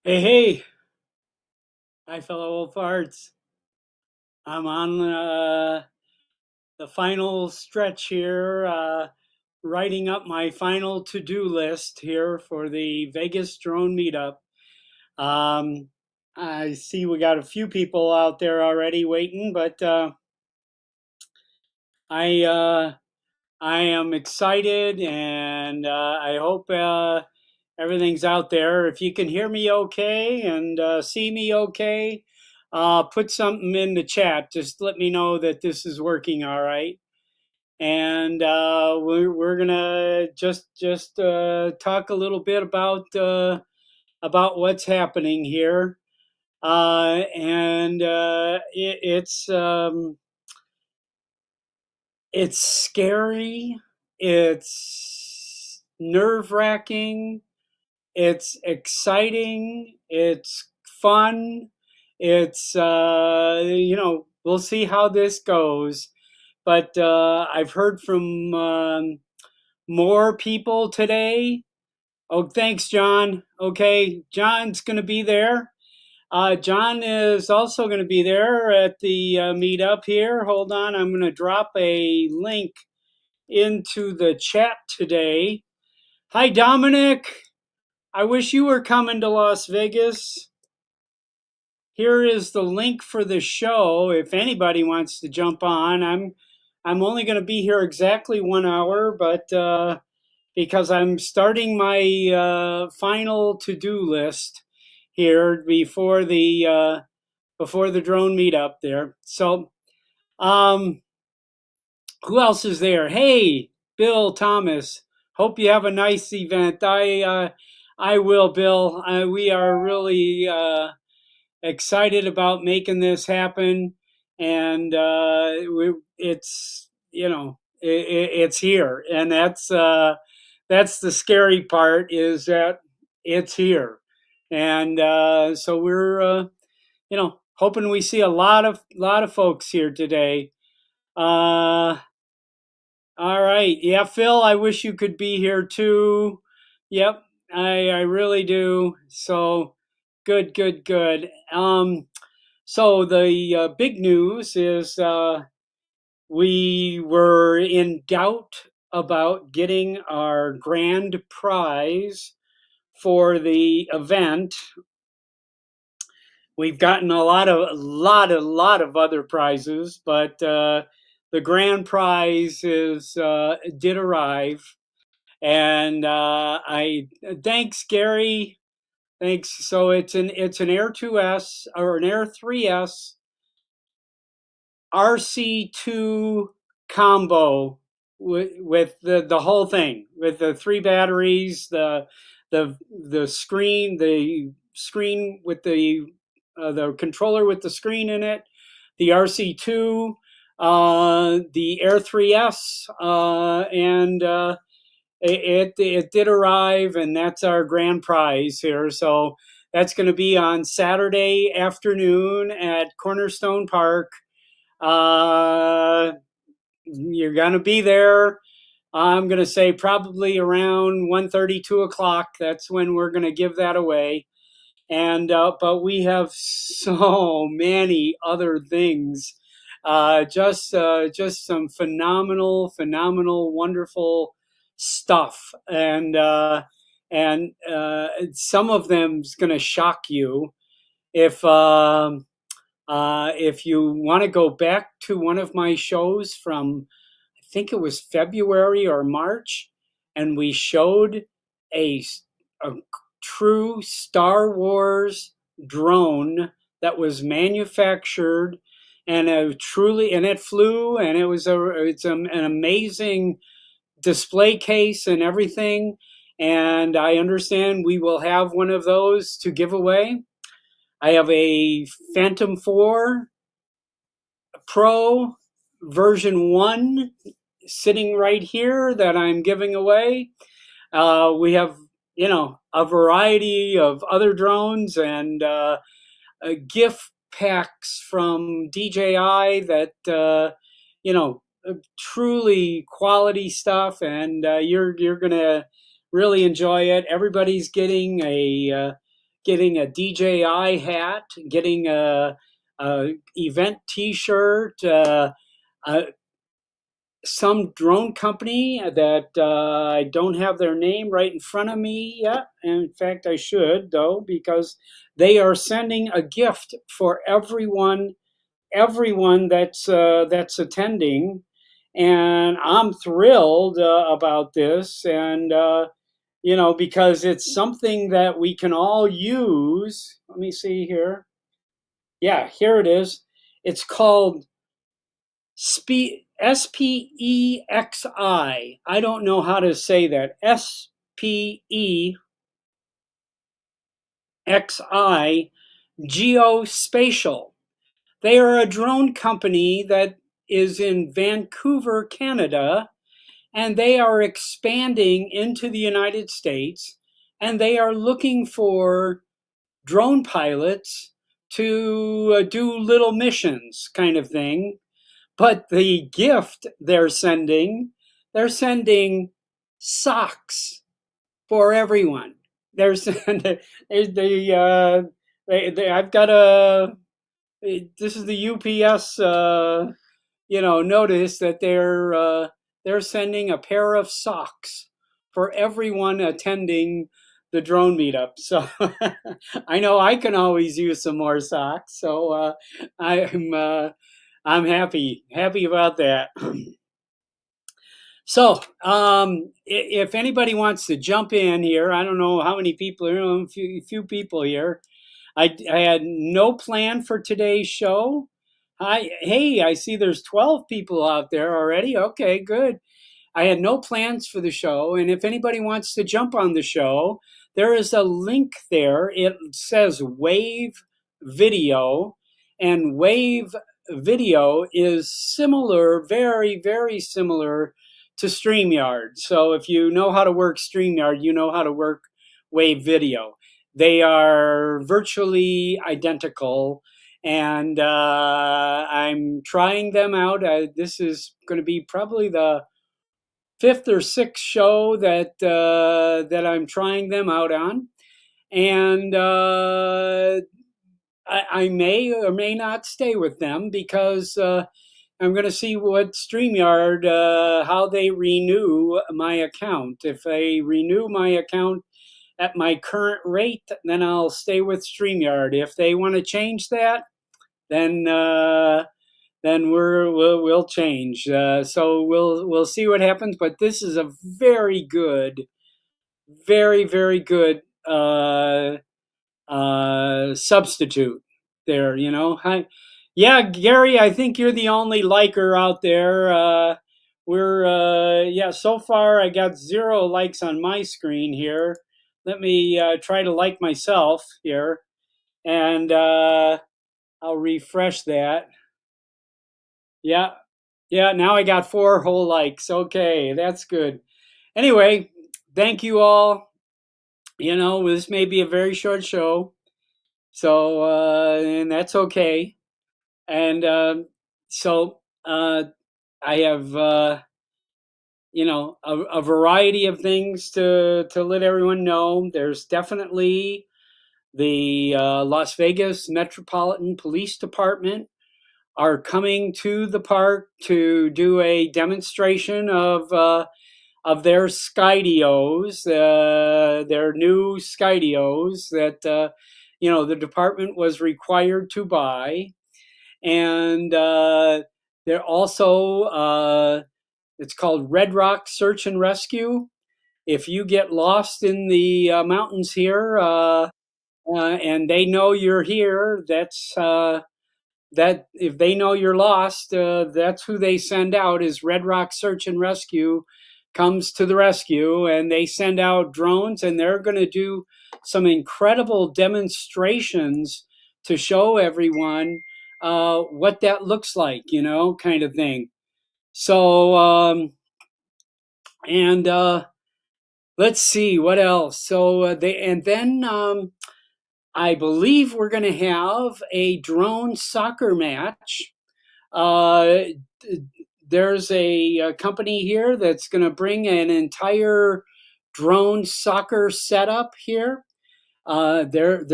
Hey, hey, hi, fellow old farts. I'm on the final stretch here, writing up my final to do list here for the Vegas Drone Meetup. Um, I see we got a few people out there already waiting, but I I am excited and I hope everything's out there. If you can hear me okay and see me okay, put something in the chat. Just let me know that this is working all right. And we're gonna just talk a little bit about what's happening here. And it's scary. It's nerve wracking. It's exciting. It's fun. It's we'll see how this goes. But I've heard from more people today. Oh, thanks, John. Okay, John's going to be there. John is also going to be there at the meetup here. Hold on, I'm going to drop a link into the chat today. Hi, Dominic. I wish you were coming to Las Vegas. Here is the link for the show if anybody wants to jump on. I'm only going to be here exactly 1 hour, but because I'm starting my final to-do list here before the drone meetup there. So, um, who else is there? Hey, Bill Thomas. Hope you have a nice event. I will, Bill. We are really excited about making this happen, and it's it's here, and that's the scary part is that it's here, and so we're hoping we see a lot of folks here today. Uh, all right. Yeah, Phil, I wish you could be here too. Yep, I really do. So good, good, good. So the big news is we were in doubt about getting our grand prize for the event. We've gotten a lot of other prizes, but the grand prize is did arrive, and I thanks Gary. Thanks. So it's an Air 2S or an Air 3S RC2 combo with the whole thing with the three batteries, the screen with the controller with the screen in it, the RC2, the Air 3S, and it did arrive, and that's our grand prize here. So that's going to be on Saturday afternoon at Cornerstone Park. Uh, you're gonna be there. I'm gonna say probably around 1:30, 2 o'clock. That's when we're gonna give that away. And but we have so many other things. Just some phenomenal, wonderful stuff, and some of them's gonna shock you if. If you want to go back to one of my shows from, I think it was February or March, and we showed a, a true Star Wars drone that was manufactured and it flew, and an amazing display case and everything. And I understand we will have one of those to give away. I have a Phantom 4 Pro version 1 sitting right here that I'm giving away. We have, a variety of other drones and gift packs from DJI that, truly quality stuff, and you're going to really enjoy it. Everybody's getting getting a DJI hat, getting a event T-shirt, uh, some drone company that I don't have their name right in front of me yet. In fact, I should though, because they are sending a gift for everyone that's attending, and I'm thrilled about this, and because it's something that we can all use. Let me see here. Yeah, here it is. It's called SPEXI. I don't know how to say that. SPEXI Geospatial. They are a drone company that is in Vancouver, Canada, and they are expanding into the United States, and they are looking for drone pilots to do little missions kind of thing. But the gift they're sending socks for everyone. They're sending, I've got a, this is the UPS, notice that they're sending a pair of socks for everyone attending the drone meetup. So I know I can always use some more socks. So I'm happy about that. So, if anybody wants to jump in here, I don't know how many people are, a few people here. I had no plan for today's show. Hey, I see there's 12 people out there already. Okay, good. I had no plans for the show, and if anybody wants to jump on the show, there is a link there. It says Wave Video, and Wave Video is similar, very, very similar to StreamYard. So if you know how to work StreamYard, you know how to work Wave Video. They are virtually identical, and I'm trying them out. This is going to be probably the fifth or sixth show that I'm trying them out on, and I may or may not stay with them because I'm going to see what StreamYard how they renew my account. If they renew my account at my current rate, then I'll stay with StreamYard. If they want to change that, then we'll change. So we'll see what happens. But this is a very good, very very good substitute. There, Hi, yeah, Gary. I think you're the only liker out there. We're yeah. So far, I got 0 likes on my screen here. Let me try to like myself here, and I'll refresh that. Yeah, yeah, now I got 4 whole likes. Okay, that's good. Anyway, thank you all. This may be a very short show, so and that's okay. And so I have a variety of things to let everyone know. There's definitely the Las Vegas Metropolitan Police Department are coming to the park to do a demonstration of their Skydios, their new Skydios that the department was required to buy, and they're also it's called Red Rock Search and Rescue. If you get lost in the mountains here and they know you're here, that if they know you're lost, that's who they send out is Red Rock Search and Rescue comes to the rescue, and they send out drones, and they're going to do some incredible demonstrations to show everyone what that looks like, kind of thing. So, and let's see what else. So and then I believe we're going to have a drone soccer match. Uh, there's a company here that's going to bring an entire drone soccer setup here. They're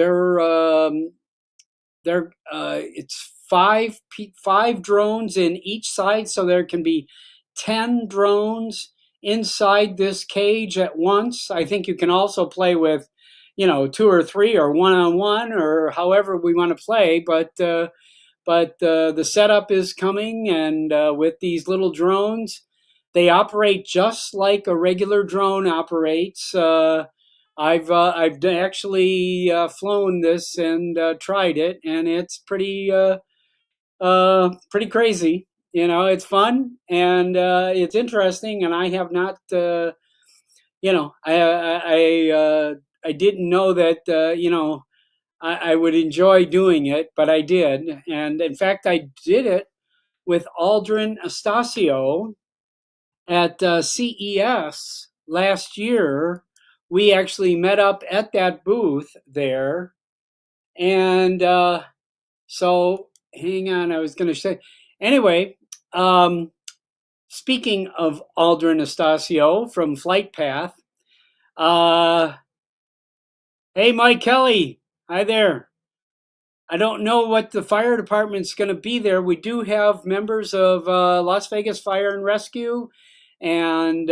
it's five drones in each side, so there can be 10 drones inside this cage at once. I think you can also play with, two or three or one on one or however we want to play. But the setup is coming, and with these little drones, they operate just like a regular drone operates. I've actually flown this and tried it, and it's pretty crazy. It's fun and it's interesting, and I have not. I didn't know that. I would enjoy doing it, but I did, and in fact, I did it with Aldrin Astacio at CES last year. We actually met up at that booth there, and so hang on, I was going to say anyway. Um, Speaking of Aldrin Astacio from Flight Path, uh, hey Mike Kelly, hi there. I don't know what the fire department's going to be there. We do have members of Las Vegas Fire and Rescue, and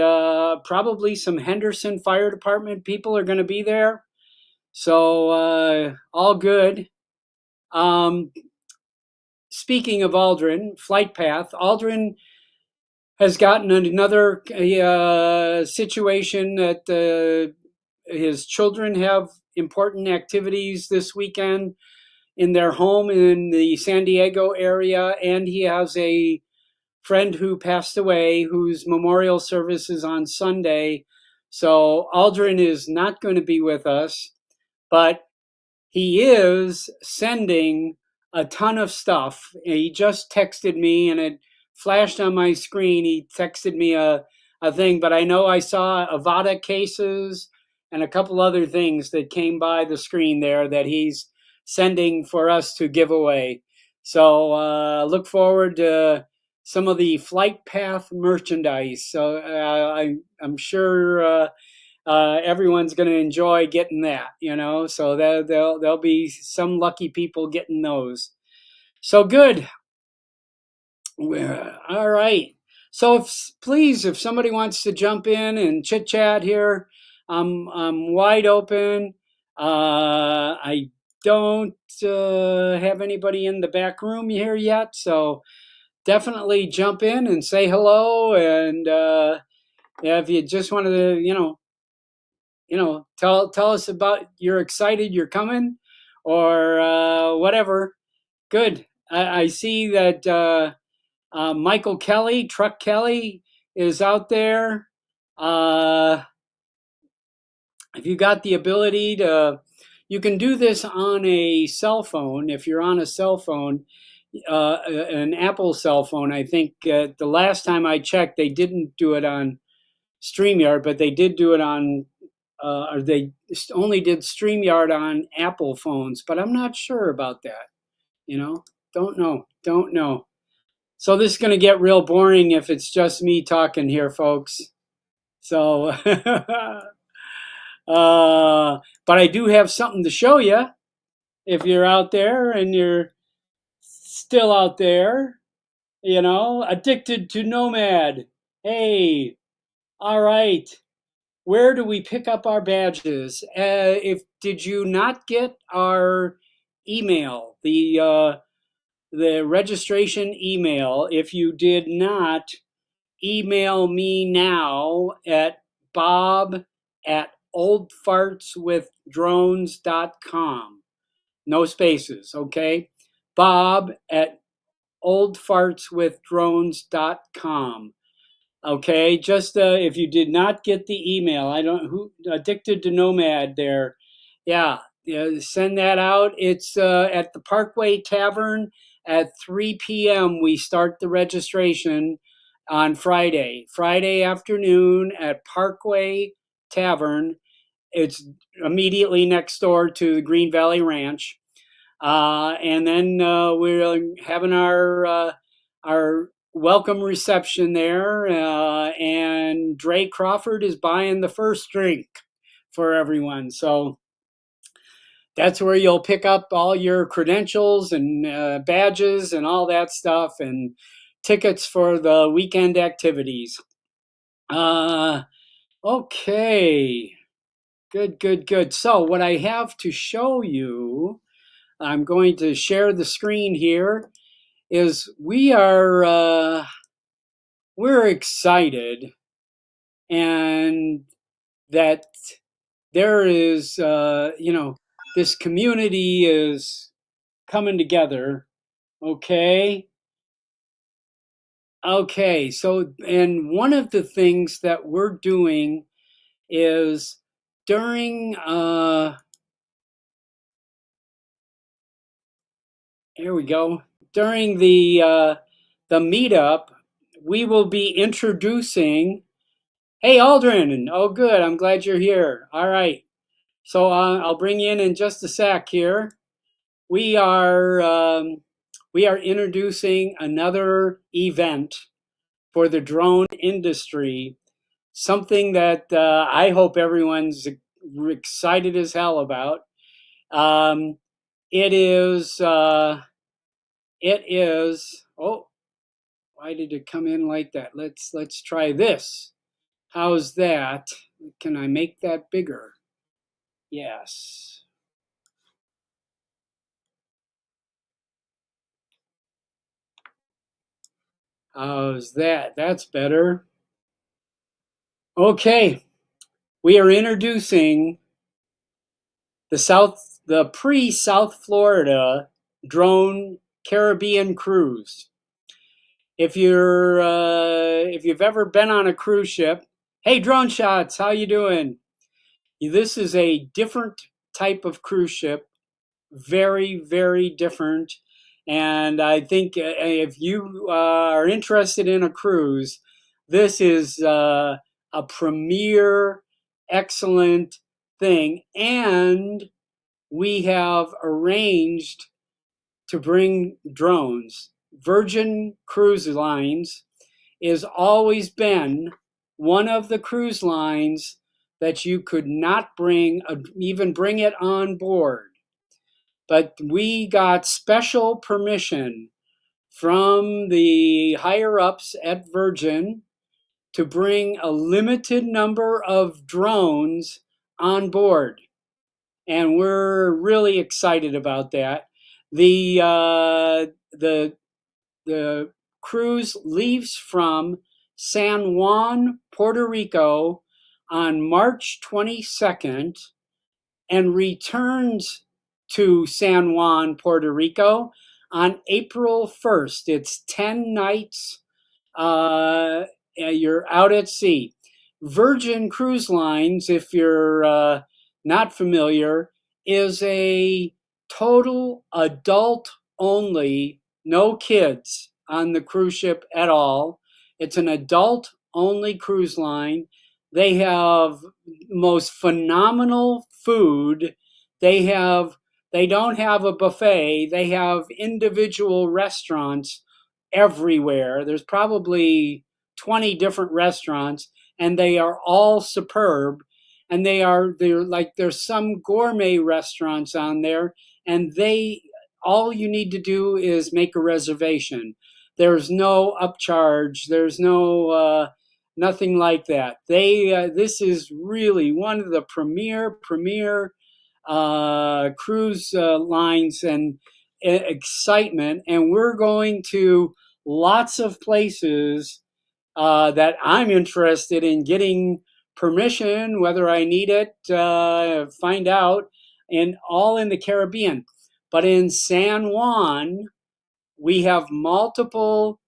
probably some Henderson Fire Department people are going to be there. So all good. Um, Speaking of Aldrin, Flight Path, Aldrin has gotten another situation that his children have important activities this weekend in their home in the San Diego area, and he has a friend who passed away whose memorial service is on Sunday. So Aldrin is not going to be with us, but he is sending a ton of stuff. He just texted me and it flashed on my screen. He texted me a thing, but I know I saw Avada cases and a couple other things that came by the screen there that he's sending for us to give away. So look forward to some of the Flight Path merchandise. So I'm sure everyone's going to enjoy getting that, So there'll be some lucky people getting those. So good. All right. So please, if somebody wants to jump in and chit chat here, I'm wide open. I don't have anybody in the back room here yet, so definitely jump in and say hello. And if you just wanted to, tell us about you're excited you're coming, or whatever. Good. I see that Michael Kelly, Truck Kelly, is out there. If you got the ability to, you can do this on a cell phone. If you're on a cell phone, an Apple cell phone, I think the last time I checked, they didn't do it on StreamYard, but they did do it on, or they only did StreamYard on Apple phones, but I'm not sure about that. Don't know. So this is going to get real boring if it's just me talking here, folks. So, but I do have something to show you if you're out there and you're still out there, addicted to Nomad. Hey, all right. Where do we pick up our badges? If did you not get our email, the registration email? If you did not, email me now at bob@oldfartswithdrones.com. No spaces, okay? bob@oldfartswithdrones.com. Okay, just if you did not get the email, I don't who addicted to Nomad there. Yeah, yeah, send that out. It's at the Parkway Tavern at 3 p.m. We start the registration on Friday afternoon at Parkway Tavern. It's immediately next door to the Green Valley Ranch. And then we're having our welcome reception there, and Dre Crawford is buying the first drink for everyone. So That's where you'll pick up all your credentials and badges and all that stuff and tickets for the weekend activities. Uh, okay. Good, good, good. So, what I have to show you, I'm going to share the screen here, is we're excited and that there is, this community is coming together. Okay. Okay. So, and one of the things that we're doing is during, here we go, during the meetup, we will be introducing, hey, Aldrin. Oh, good. I'm glad you're here. All right. So I'll bring you in just a sec here. We are we are introducing another event for the drone industry, something that I hope everyone's excited as hell about. Um, it is it is. Oh, why did it come in like that? Let's try this. How's that? Can I make that bigger? Yes. How's that? That's better. Okay. We are introducing the pre-South Florida drone Caribbean cruise. If you've ever been on a cruise ship, hey, Drone Shots, how you doing? This is a different type of cruise ship, very, very different. And I think if you are interested in a cruise, this is a premier, excellent thing. And we have arranged to bring drones. Virgin Cruise Lines has always been one of the cruise lines that you could not even bring it on board. But we got special permission from the higher ups at Virgin to bring a limited number of drones on board. And we're really excited about that. The uh, the the cruise leaves from San Juan, Puerto Rico on March 22nd and returns to San Juan, Puerto Rico on April 1st. It's 10 nights. You're out at sea. Virgin Cruise Lines, if you're not familiar, is a total adult only, no kids on the cruise ship at all. It's an adult only cruise line. They have most phenomenal food. They don't have a buffet. They have individual restaurants everywhere. There's probably 20 different restaurants, and they are all superb. And there's some gourmet restaurants on there, and all you need to do is make a reservation. There's no upcharge. There's nothing like that. This is really one of the premier cruise lines and excitement, and we're going to lots of places that I'm interested in getting permission, whether I need it, find out, and all in the Caribbean. But in San Juan, we have multiple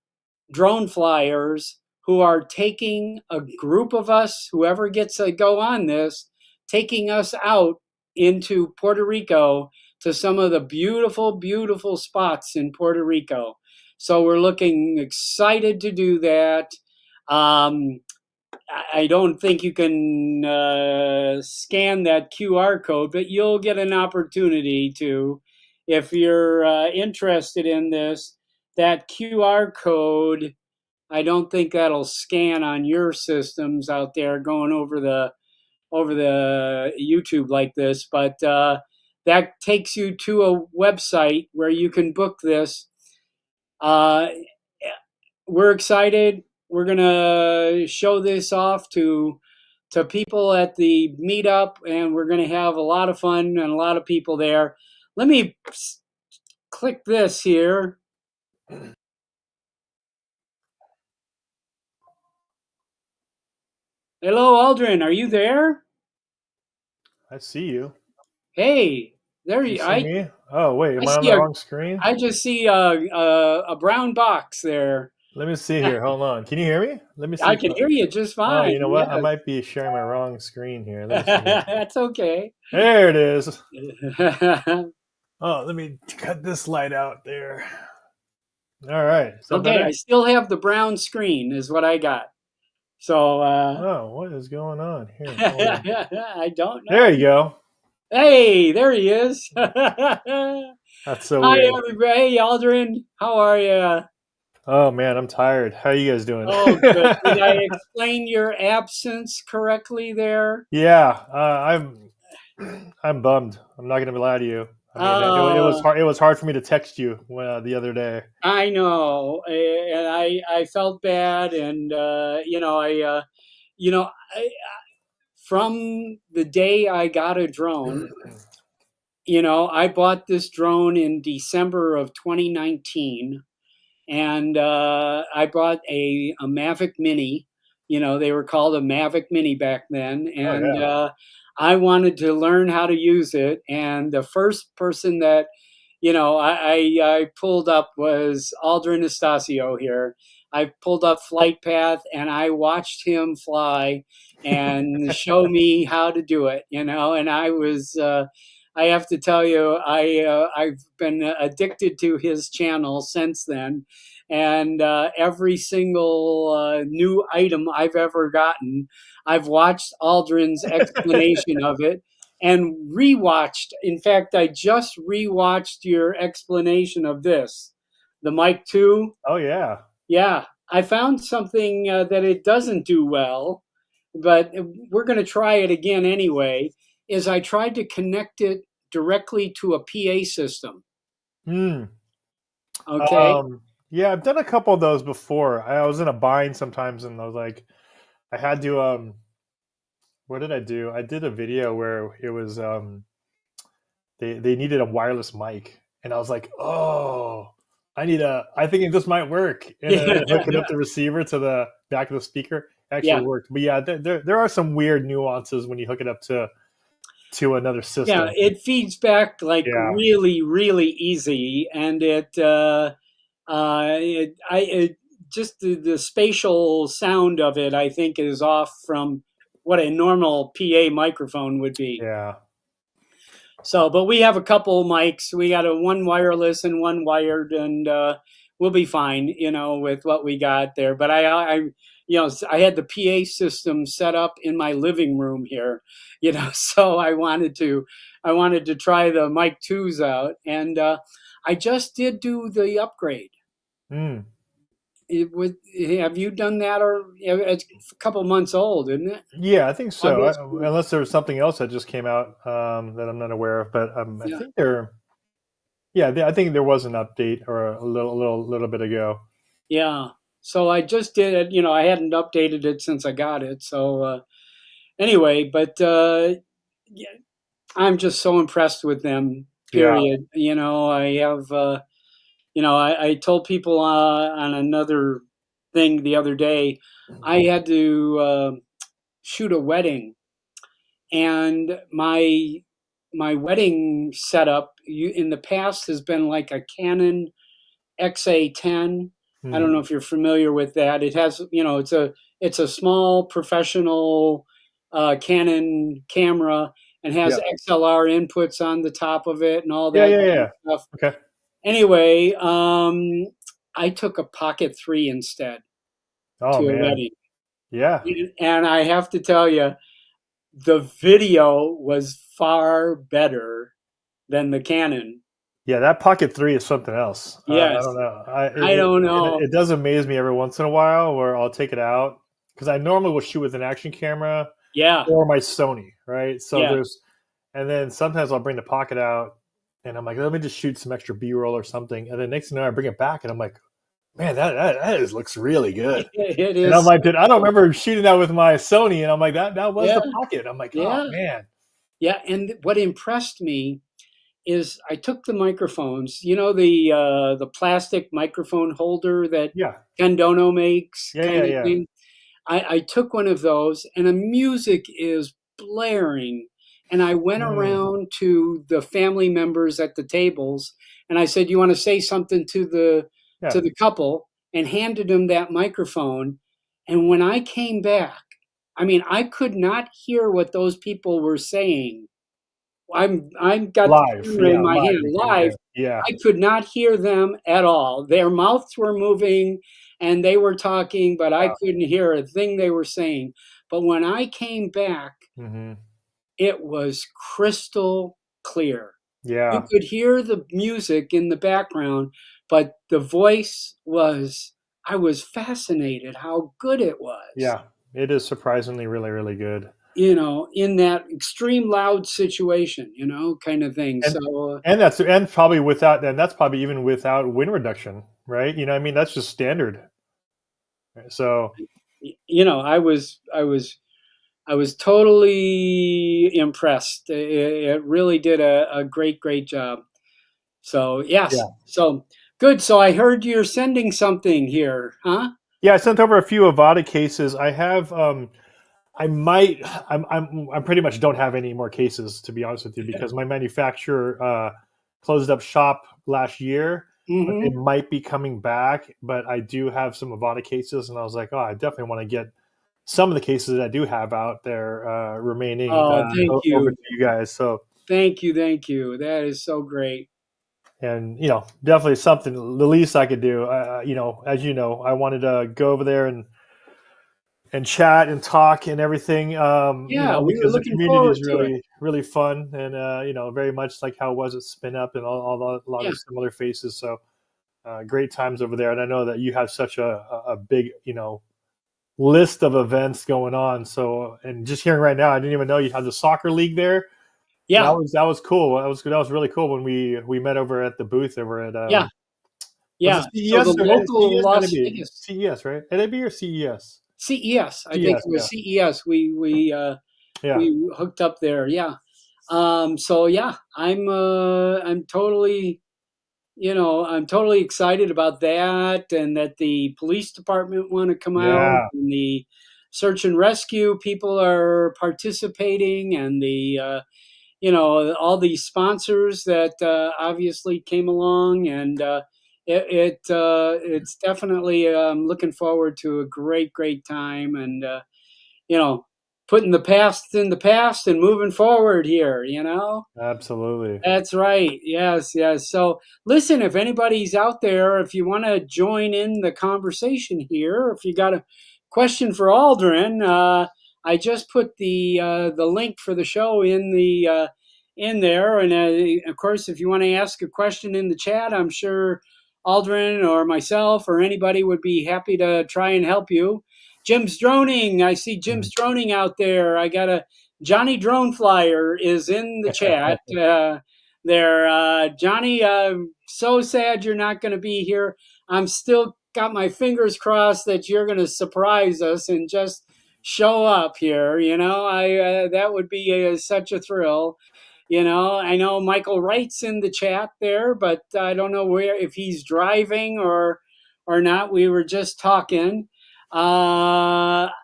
drone flyers who are taking a group of us, whoever gets a go on this, taking us out into Puerto Rico to some of the beautiful, beautiful spots in Puerto Rico. So we're looking excited to do that. I don't think you can scan that QR code, but you'll get an opportunity to, if you're interested in this. That QR code, I don't think that'll scan on your systems out there going over the YouTube like this, but that takes you to a website where you can book this. Uh, we're excited. We're gonna show this off to people at the meetup, and we're gonna have a lot of fun and a lot of people there. Let me click this here. Hello, Aldrin. Are you there? I see you. Hey, there You you. see me? Oh, wait, I am I on see the a wrong screen? I just see a brown box there. Let me see here. Hold on. Can you hear me? Let me I see. can hear you just Oh, fine. you know what? I Yes, might be sharing my wrong screen here. Let me see here. that's okay. There it is. Oh, let me cut this light out there. All right. Is that Okay, I better? still have the brown screen, is what I got. So Oh, what is going on here? Hold on. I don't There know. you go. Hey, there he is. Hi, That's so weird. everybody. Hey, Aldrin. How are you? Oh man, I'm tired. How are you guys doing? Oh, good. Did I explain your absence correctly there? Yeah, I'm bummed. I'm not gonna lie to you. I mean, it was Uh, hard. It was hard for me to text you the other day. I know, and I felt bad, and you know, I, from the day I got a drone, I bought this drone in December of 2019, and I bought a Mavic Mini. They were called a Mavic Mini back then, Oh and yeah. I wanted to learn how to use it. And the first person that I pulled up was Aldrin Estacio here. I pulled up Flight Path and I watched him fly and show me how to do it. And I was. I have to tell you, I've been addicted to his channel since then, and every single new item I've ever gotten, I've watched Aldrin's explanation of it and rewatched. In fact, I just rewatched your explanation of this, the Mic 2. Oh yeah. Yeah, I found something that it doesn't do well, but we're going to try it again anyway. Is I tried to connect it directly to a PA system. Hmm. Okay. Yeah, I've done a couple of those before. I was in a bind sometimes, and I was like, I had to. What did I do? I did a video where it was they needed a wireless mic, and I was like, oh, I think this might work, and then I hook it up the receiver to the back of the speaker. It actually Yeah. worked, but yeah, there are some weird nuances when you hook it up to another Yeah, system. it feeds back like Yeah, really, really easy, and it just the spatial sound of it, I think, is off from what a normal PA microphone would be. yeah, So, but we have a couple mics. We got a one wireless and one wired, and we'll be fine, with what we got there. But I had the PA system set up in my living room here, so I wanted to try the mic twos out, and I just did do the upgrade. mm. Have you done that, or it's a couple months old, isn't it? Yeah. I think so. August. Unless there was something else that just came out that I'm not aware of, but I Yeah. think there. Yeah, I think there was an update or a little bit ago. Yeah. So I just did it. I hadn't updated it since I got it. So anyway, but yeah, I'm just so impressed with them. Yeah. Period. I have. I told people on another thing the other day, I had to shoot a wedding, and my wedding setup in the past has been like a Canon XA10. I Hmm. don't know if you're familiar with that. It has, it's a small professional Canon camera and has Yeah. XLR inputs on the top of it and all Yeah. that Yeah. kind Yeah. of stuff. Okay. Anyway, I took a Pocket 3 instead Oh to a man. wedding, Yeah. and I have to tell you, the video was far better than the Canon. Yeah. That Pocket 3 is something else. I Yes, don't know. I don't know. It does amaze me every once in a while where I'll take it out because I normally will shoot with an action camera Yeah, or my Sony, right? So yeah, And then sometimes I'll bring the pocket out and I'm like, let me just shoot some extra B-roll or something. And then next thing I know, I bring it back and I'm like, man, looks really good. It And I'm is. like, dude, I don't remember shooting that with my Sony. And I'm like, that was Yeah, the pocket. I'm like, oh yeah, man. yeah. And what impressed me is I took the microphones, the plastic microphone holder that Yeah. Candono makes, Yeah. Yeah. kind of Yeah. thing. I took one of those, and the music is blaring. And I went Mm, around to the family members at the tables, and I said, "You want to say something to yeah. the couple?" And handed them that microphone. And when I came back, I mean, I could not hear what those people were saying. I've got the Live. camera in Yeah. my Live. hand You couldn't live. hear. Yeah. I could not hear them at all. Their mouths were moving and they were talking, but I Wow. couldn't hear a thing they were saying. But when I came back, Hmm. it was crystal clear. You Yeah. could hear the music in the background, but the voice was, I was fascinated how good it was, Yeah. It is surprisingly really, really good. in that extreme loud situation, kind of thing. And So, and probably without, and that's probably even without wind reduction, right? You know, I mean, that's just standard. So I was totally impressed. It really did a great, great job. So yes, yeah, so good. So I heard you're sending something here, huh? yeah. I sent over a few Avada cases. I have. I might. I'm pretty much don't have any more cases, to be honest with you, because my manufacturer closed up shop last year. But they Mm-hmm. might be coming back. But I do have some Avada cases, and I was like, oh, I definitely want to get some of the cases that I do have out there remaining Oh, thank over you, to you guys. So, thank you, thank you. That is so great. and definitely something the least I could do. As you know, I wanted to go over there and chat and talk and everything. Yeah, we were Because the looking community forward is to it. really really fun, and very much like how it was at Spin Up and a lot Yeah, of similar faces. So great times over there, and I know that you have such a big list of events going on. So, and just hearing right now, I didn't even know you had the soccer league there. yeah, That was cool. That was really cool when we met over at the booth over at yeah, was it yeah. So the CES or local CES? Had to Las be Vegas CES, right? NAB or CES? CES, I think CES, it was yeah, CES. yeah, We hooked up there. Yeah. So yeah, I'm totally excited about that, and that the police department want to come out, yeah. and the search and rescue people are participating, and all these sponsors that obviously came along, and it's definitely looking forward to a great, great time, and you know, putting the past in the past and moving forward here. Absolutely. That's right. Yes, yes. So, listen, if anybody's out there, if you want to join in the conversation here, if you got a question for Aldrin, I just put the link for the show in there, and of course, if you want to ask a question in the chat, I'm sure Aldrin or myself or anybody would be happy to try and help you. Jim's droning. I see Mhm. Jim's droning out there. I got a Johnny Drone Flyer is in the chat there. Johnny, I'm so sad you're not going to be here. I'm still got my fingers crossed that you're going to surprise us and just show up here. I that would be such a thrill. I know Michael Wright's in the chat there, but I don't know where if he's driving or not. We were just talking.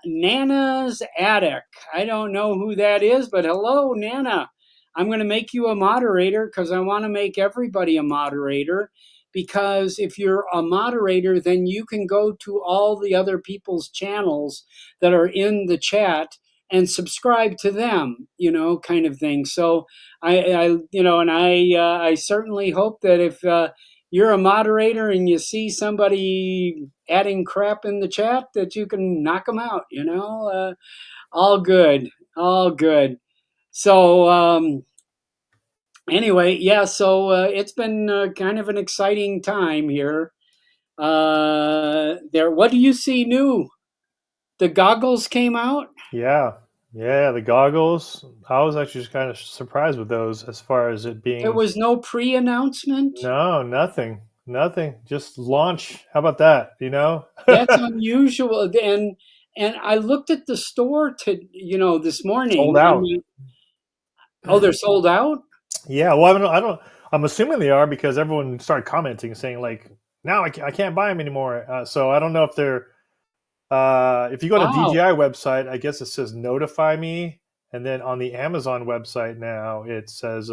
Nana's Attic. I don't know who that is, but hello, Nana. I'm going to make you a moderator because I want to make everybody a moderator. Because if you're a moderator, then you can go to all the other people's channels that are in the chat and subscribe to them, kind of thing. So I certainly hope that if you're a moderator and you see somebody adding crap in the chat, that you can knock them out. All good, all good. So anyway, yeah. So it's been kind of an exciting time here. There. What do you see new? The goggles came out. Yeah. Yeah, the goggles. I was actually just kind of surprised with those as far as it There being was no pre-announcement. no, nothing. Nothing. Just launch. How about that, you know? That's unusual. And I looked at the store this Sold morning. out. Oh, they're sold out. Yeah, well, I don't, I'm assuming they are because everyone started commenting saying like, now I can't buy them anymore. So I don't know if they're, if you go on the Wow. DJI website, I guess it says notify me. And then on the Amazon website now, it says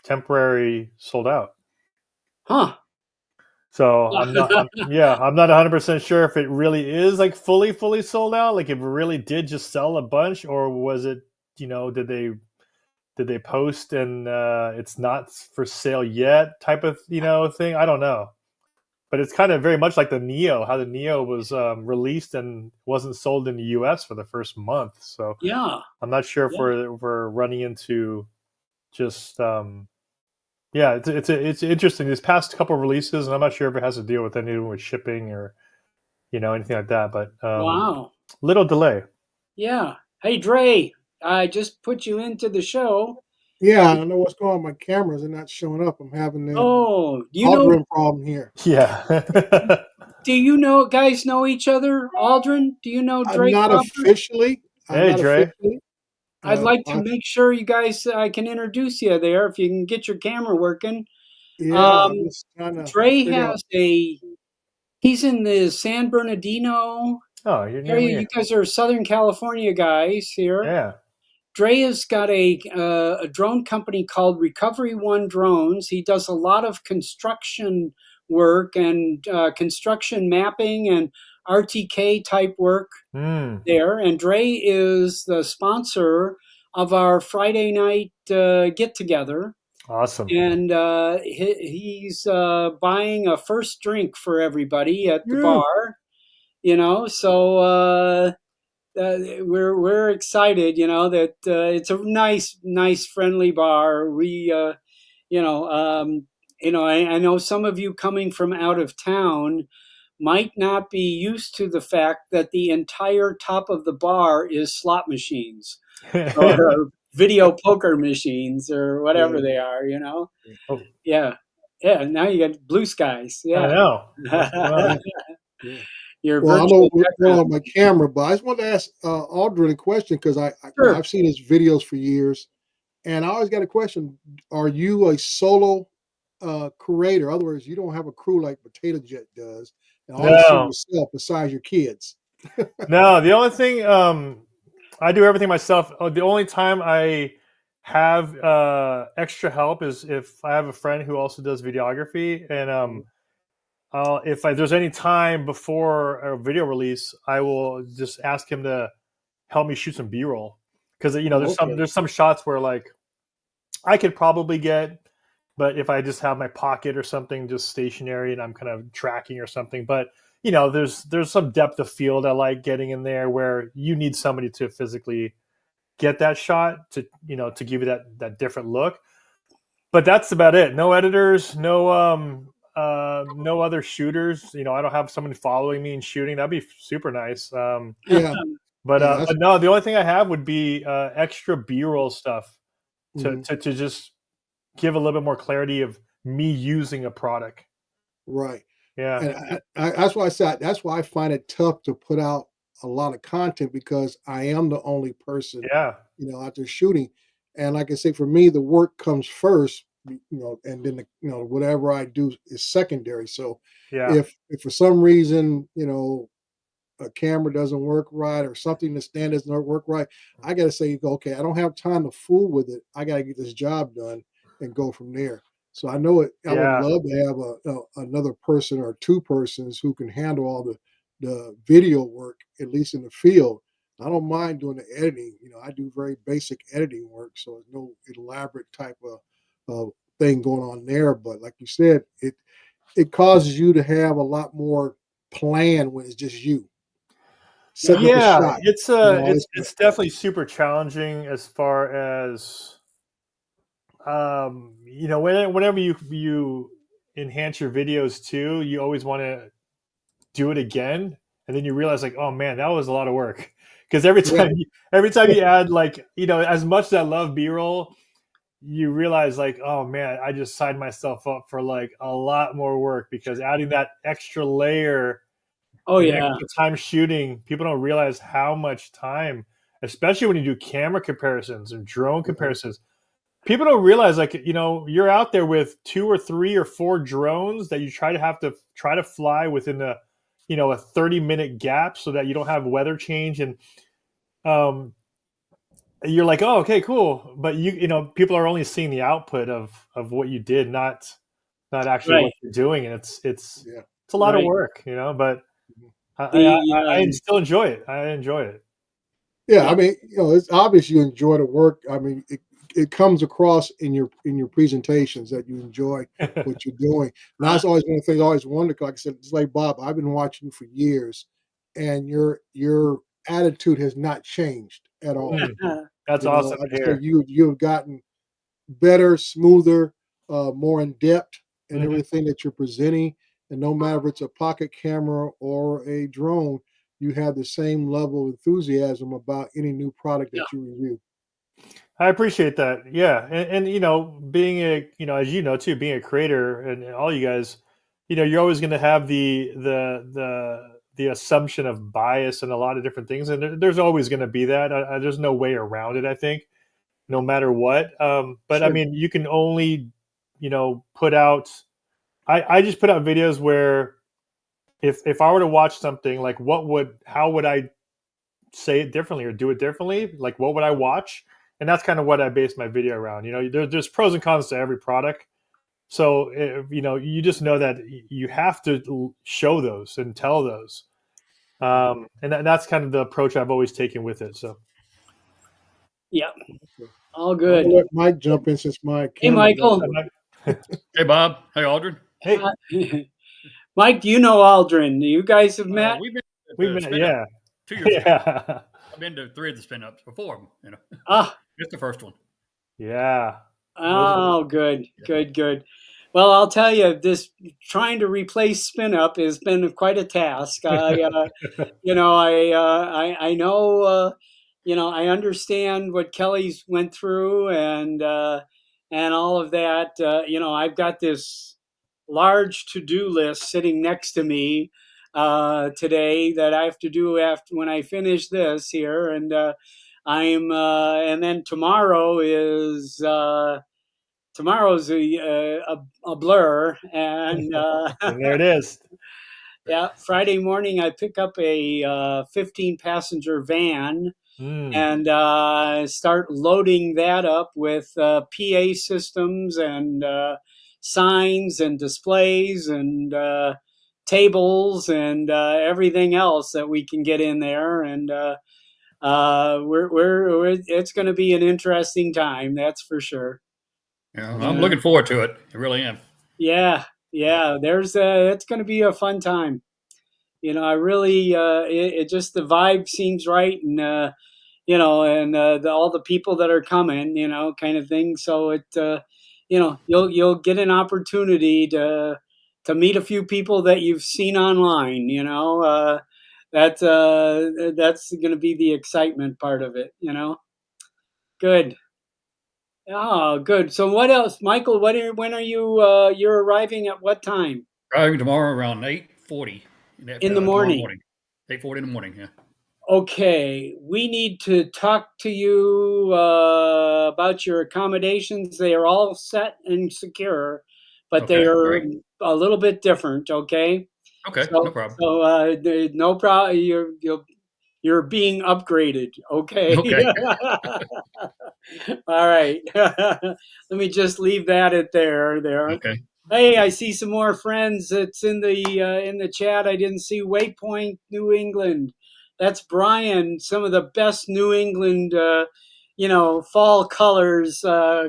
temporary sold out. Huh. So I'm not 100% sure if it really is like fully sold out. Like if it really did just sell a bunch, or was it, did they post and it's not for sale yet type of thing. I don't know, but it's kind of very much like the Neo, how the Neo was released and wasn't sold in the US for the first month. So Yeah. I'm not sure if Yeah. we're running into just yeah, it's interesting, these past couple of releases, and I'm not sure if it has to deal with anything with shipping or anything like that, but Wow. little delay. Yeah. Hey, Dre, I just put you into the show. Yeah, I don't know what's going on. My cameras are not showing up. I'm having the Oh, Aldrin problem here. Yeah. do you know, guys know each other? Aldrin, do you know I'm Drake not Crawford? officially. I'm Hey, not Dre. officially. I'd like to I, make sure you guys, I can introduce you there if you can get your camera working. yeah, I'm Um, just trying to Dre figure out. he's in the San Bernardino Oh, you're near area. me. You guys are Southern California guys here. Yeah. Dre has got a drone company called Recovery One Drones. He does a lot of construction work and construction mapping and RTK type work Mm, there. And Dre is the sponsor of our Friday night get together. awesome. And he's buying a first drink for everybody at the Yeah. bar. So we're excited, that it's a nice friendly bar. We you know I know some of you coming from out of town might not be used to the fact that the entire top of the bar is slot machines or video poker machines or whatever Yeah, they are. Oh, Yeah, yeah. Now you got blue skies. I Yeah. know. What's going on? yeah, yeah. Your Well, I know virtual what's going on background. with my camera, but I just wanted to ask Aldrin a question because Sure. I've seen his videos for years, and I always got a question: are you a solo creator? In other words, you don't have a crew like Potato Jet does, and all you shoot No, yourself besides your kids. no. The only thing, I do everything myself. The only time I have extra help is if I have a friend who also does videography, and if there's any time before a video release, I will just ask him to help me shoot some B-roll because Oh, okay. there's some shots where like I could probably get, but if I just have my pocket or something just stationary and I'm kind of tracking or something, but there's some depth of field I like getting in there where you need somebody to physically get that shot to to give you that different look. But that's about it. No editors, no other shooters. I don't have someone following me and shooting. That'd be super nice. Yeah, But yeah. That's no, the only thing I have would be extra B-roll stuff to, mhm, to just give a little bit more clarity of me using a product. right. Yeah, And that's why I said that's why I find it tough to put out a lot of content because I am the only person, yeah, out there shooting. And like I say, for me, the work comes first, and then whatever I do is secondary. So yeah, if for some reason, a camera doesn't work right or something, the stand doesn't work right, I got to say, okay, I don't have time to fool with it. I got to get this job done and go from there. So I know it. I would yeah, love to have another person or two persons who can handle all the video work, at least in the field. I don't mind doing the editing. I do very basic editing work, so there's no elaborate type of thing going on there. But like you said, it causes you to have a lot more plan when it's just you setting up a yeah. shot It's and all this kind of it's stuff. definitely super challenging as far as whenever you enhance your videos too, you always want to do it again, and then you realize like, oh man, that was a lot of work because Yeah, every time you add, like, as much as I love B-roll, you realize, like, oh man, I just signed myself up for like a lot more work, because adding that extra layer Oh and yeah. extra time shooting, people don't realize how much time, especially when you do camera comparisons and drone comparisons. People don't realize, like, you're out there with 2 or 3 or 4 drones that you try to fly within a 30-minute gap, so that you don't have weather change. And um you're like, oh, okay, cool, but people are only seeing the output of what you did, not actually Right. what you're doing. And it's yeah. a lot of Right. work, but Mhm. The I still enjoy it. I enjoy it. Yeah, I yeah. mean, it's obvious you enjoy the work. I mean, it comes across in your presentations that you enjoy what you're doing. And Uh, that's always one of the things I always wondered. Like I said, it's like Bob, I've been watching you for years, and your attitude has not changed at all. Mm, that's awesome Like to I said, hear. you've gotten better, smoother, more in depth in Hmm. everything that you're presenting. And no matter if it's a pocket camera or a drone, you have the same level of enthusiasm about any new product yeah. that you review. I appreciate that. Yeah, and being a as too, being a creator, and all you guys, you're always going to have the assumption of bias and a lot of different things, and there's always going to be that. There's no way around it, I think, no matter what. But I Sure. mean, you can only put out. I just put out videos where, if I were to watch something, like, how would I say it differently or do it differently? Like, what would I watch? And that's kind of what I base my video around. There's pros and cons to every product. So, you just know that you have to show those and tell those. And that's kind of the approach I've always taken with it. So, Yeah. Okay. All I'm good. gonna let Mike jump in since my Hey, camera got Michael. Hey, Bob. Hey, Aldrin. hey, Mike, do you know Aldrin? You guys have met? We've been we to the met. spin up Yeah, 2 years ago. yeah, I've been to 3 of the spin ups before. Ah, It's the first one. yeah. Those oh, good, Yeah. good, good. Well, I'll tell you, this trying to replace spin up has been quite a task. I know, I understand what Kelly's went through, and all of that. I've got this large to-do list sitting next to me today that I have to do after when I finish this here, and then tomorrow's a blur, and and there it is. yeah, Friday morning I pick up a 15 passenger van Mm. and start loading that up with PA systems and signs and displays and tables and everything else that we can get in there. And we're it's going to be an interesting time, that's for sure. I'm Yeah, looking forward to it. I really am. yeah, Yeah. yeah. It's going to be a fun time. I really it just the vibe seems right, and and all the people that are coming, kind of thing. So you'll get an opportunity to meet a few people that you've seen online. That's going to be the excitement part of it. Good. Oh, good. So what else, Michael? When are you? You're arriving at what time Driving tomorrow around 8:40 in the tomorrow morning? morning. 8:40 in the morning. Yeah. Okay, we need to talk to you about your accommodations. They are all set and secure, but they Okay. All are right. a little bit different. Okay, Okay. No problem. no problem. You're being upgraded. Okay. Okay. All right. Let me just leave that at there. Okay. Hey, I see some more friends. It's in the chat. I didn't see Waypoint, New England. That's Brian. Some of the best New England, fall colors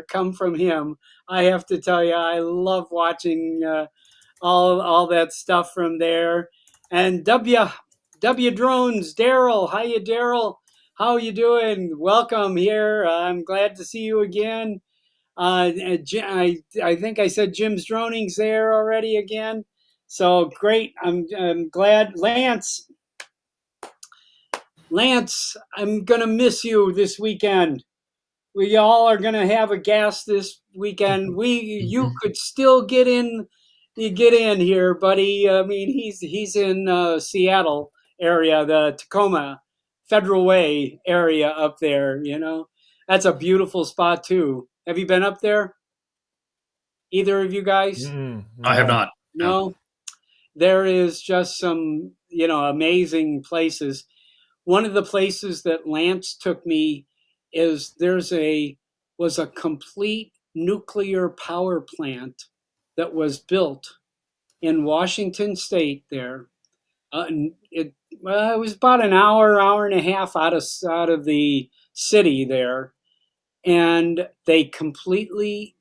come from him. I have to tell you, I love watching all that stuff from there. And W Drones, Daryl. Hiya, Daryl. How you doing? Welcome here. I'm glad to see you again. I think I said Jim's Droning's there already again. So great. I'm glad. Lance, I'm gonna miss you this weekend. We all are gonna have a gas this weekend. You could still get in. You get in here, buddy. I mean, he's in Seattle area, the Tacoma Federal Way area up there. You know, that's a beautiful spot too. Have you been up there? Either of you guys? I have No. not. No. There is just some, amazing places. One of the places that Lance took me is was a complete nuclear power plant that was built in Washington State there. It was about an hour and a half out of the city there, and they completely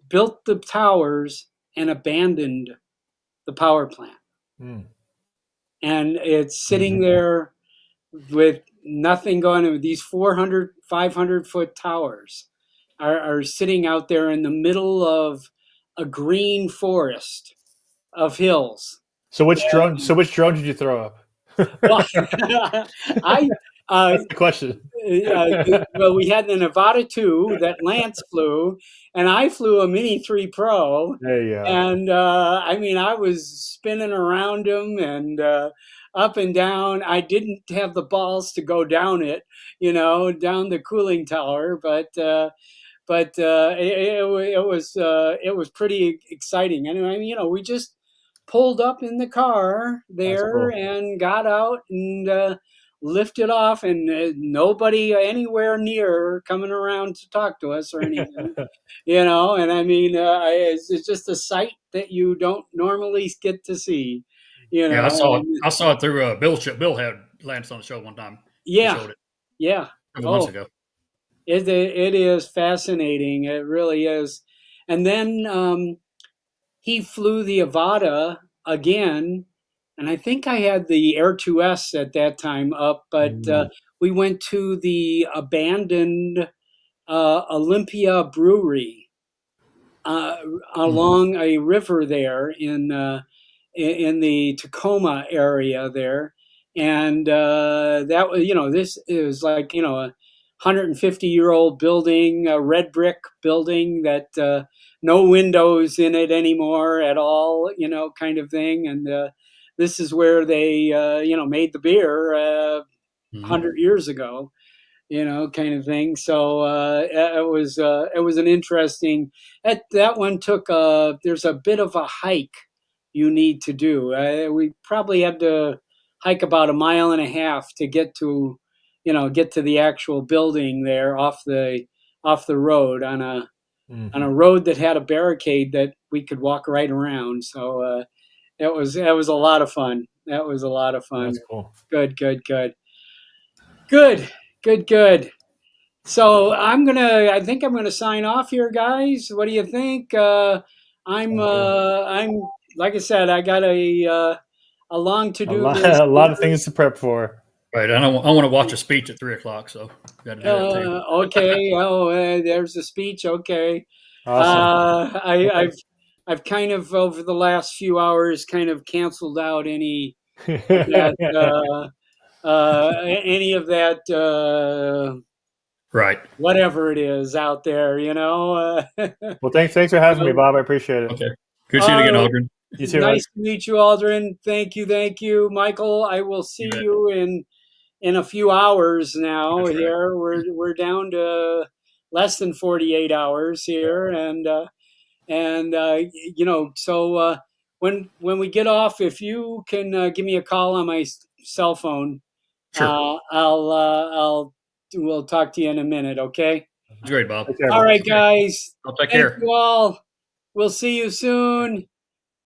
built the towers and abandoned the power plant. Mm. And it's sitting there with nothing going on. These 400, 500-foot towers are sitting out there in the middle of a green forest of hills. So which drone? So which drone did you throw up? Well, I That's the question. well, we had the Nevada 2 that Lance flew, and I flew a Mini 3 Pro. There you go. And I mean, I was spinning around him and up and down. I didn't have the balls to go down it, down the cooling tower, but it was pretty exciting. And I mean, we just pulled up in the car there cool. and got out and lifted off, and nobody anywhere near coming around to talk to us or anything. And I mean, it's just a sight that you don't normally get to see. Yeah, I saw it through Bill's show. Bill had Lance on the show one time. Yeah, He showed it yeah. a couple months ago. It is fascinating. It really is. And then he flew the Avata again, and I think I had the Air 2S at that time up, but we went to the abandoned Olympia Brewery along a river there in the Tacoma area there, and that was this is like a 150-year-old building, a red brick building that no windows in it anymore at all, kind of thing, and this is where they made the beer 100 years ago. Kind of thing. So it was an interesting. That one took there's a bit of a hike you need to do. We probably had to hike about 1.5 miles to get to, the actual building there off the road on a road that had a barricade that we could walk right around. So it was a lot of fun. That was a lot of fun. That's cool. Good. So I think I'm gonna sign off here, guys. What do you think? I'm like I said, I got a long to do list. A lot of things to prep for. Right, I want to watch a speech at 3:00, so got to do that too. Okay. Oh, there's a speech. Okay. Awesome. I've kind of over the last few hours kind of canceled out any of that. Any of that. Right. Whatever it is out there, Well, thanks for having me, Bob. I appreciate it. Okay. Good seeing you again, Aldrin. You too. Nice to meet you, Aldrin. Thank you, Michael. I will see you in a few hours now. That's here, right. We're down to less than 48 hours here, and so when we get off, if you can give me a call on my cell phone, sure. We'll talk to you in a minute, okay? That's great, Bob. All right, guys. I'll take care. Thank you all. We'll see you soon.